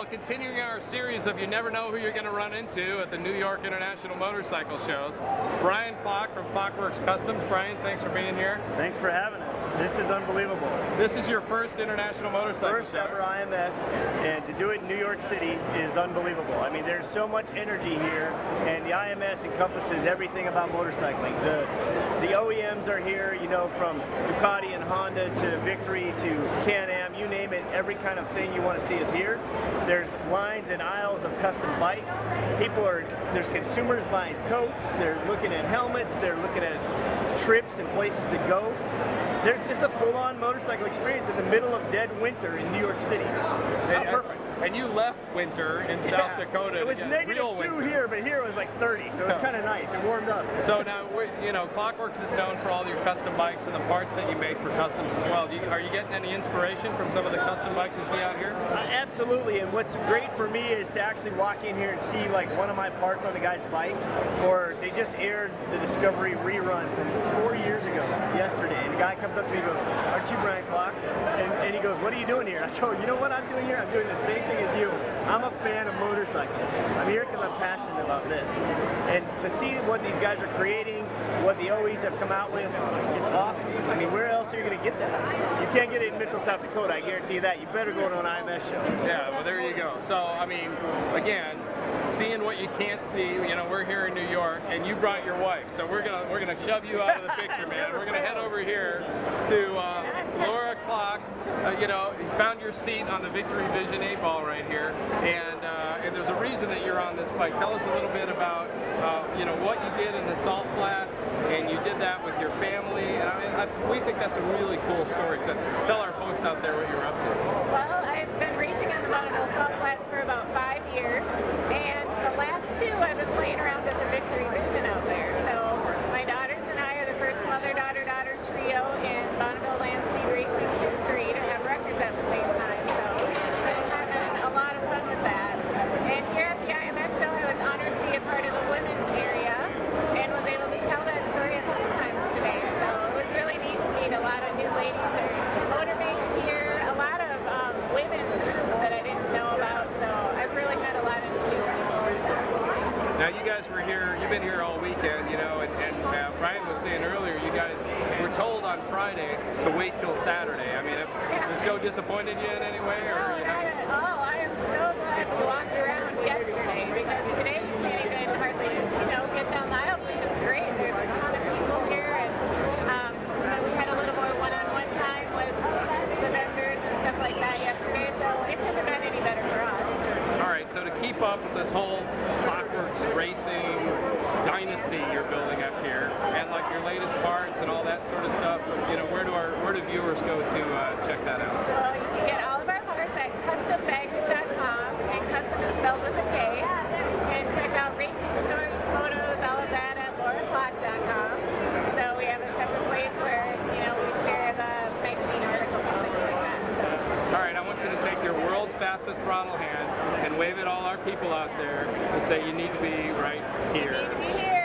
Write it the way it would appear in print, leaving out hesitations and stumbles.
Well, continuing our series of you never know who you're going to run into at the New York International Motorcycle Shows, Brian Klock from Werks Customs. Brian, thanks for being here. Thanks for having us. This is unbelievable. This is your first international motorcycle First show. ever IMS, and to do it in New York City is unbelievable. I mean, there's so much energy here, and the IMS encompasses everything about motorcycling. The OEMs are here, you know, from Ducati and Honda to Victory to Can-Am, you name it, every kind of thing you want to see is here. There's lines and aisles of custom bikes. There's consumers buying coats, they're looking at helmets, they're looking at trips and places to go. It's a full-on motorcycle experience in the middle of dead winter in New York City. Perfect. And you left winter in South Dakota. It was -2 here, but here it was like 30, so it's kind of nice. It warmed up. So now, you know, Werks is known for all your custom bikes and the parts that you make for customs as well. Are you getting any inspiration from some of the custom bikes you see out here? Absolutely, and what's great for me is to actually walk in here and see like one of my parts on the guy's bike, or they just aired the Discovery rerun from 4 years ago yesterday, and the guy comes up to me and goes, "Aren't you Brian Klock?" And he goes, "What are you doing here?" I go, "You know what I'm doing here? I'm doing the same thing as you. I'm a fan of motorcycles. I'm here because I'm passionate about this." And to see what these guys are creating, what the OEs have come out with, it's awesome. I mean, where else are you going to get that? You can't get it in Mitchell, South Dakota, I guarantee you that. You better go to an IMS show. Yeah, well, there you go. So, I mean, again, seeing what you can't see, you know, we're here in New York, and you brought your wife, so we're gonna shove you out of the picture, man. We're gonna head over here to Laura Klock. You know, you found your seat on the Victory Vision 8 ball right here, and there's a reason that you're on this bike. Tell us a little bit about you know, what you did in the Salt Flats, and you did that with your family. And I mean, we think that's a really cool story. So tell our folks out there what you're up to. Well, I've been racing on the Bonneville Salt Flats for about 5 years, and the last 2 I've been playing around with the Victory Vision out there. So my daughters and I are the first mother-daughter-daughter trio in Bonneville land speed racing history to have records at the same time. So it's been having a lot of fun with that. And here at the IMS show, I was honored to be a part of the women's area and was able to tell that story a couple times today. So it was really neat to meet a lot of new ladies. There's the motormates here, a lot of women's groups that I didn't know about. So I've really met a lot of new people. Now you guys were here, you've been here all weekend, you know, and Brian was saying earlier, you guys were told on Friday to wait till Saturday. I mean, has the show disappointed you in any way? Or No, not at all. I am so glad we walked around yesterday, because today you can't even hardly, you know, get down the aisles, which is great. There's a ton of people here, and we had a little more one-on-one time with the vendors and stuff like that yesterday, so it couldn't have been any better for us. All right, so to keep up with this whole Werks racing dynasty you're building up here, and like your latest parts and all that sort of stuff, you know, where do viewers go to check that out? Well, you can get all of our parts at kustombaggers.com, and custom is spelled with a K, and check out racing stories, photos, all of that at lauraklock.com. So we have a separate place where, you know, we share the magazine articles and things like that. So. All right, I want you to take your world's fastest throttle hand and wave at all our people out there and say you need to be right here. You need to be here.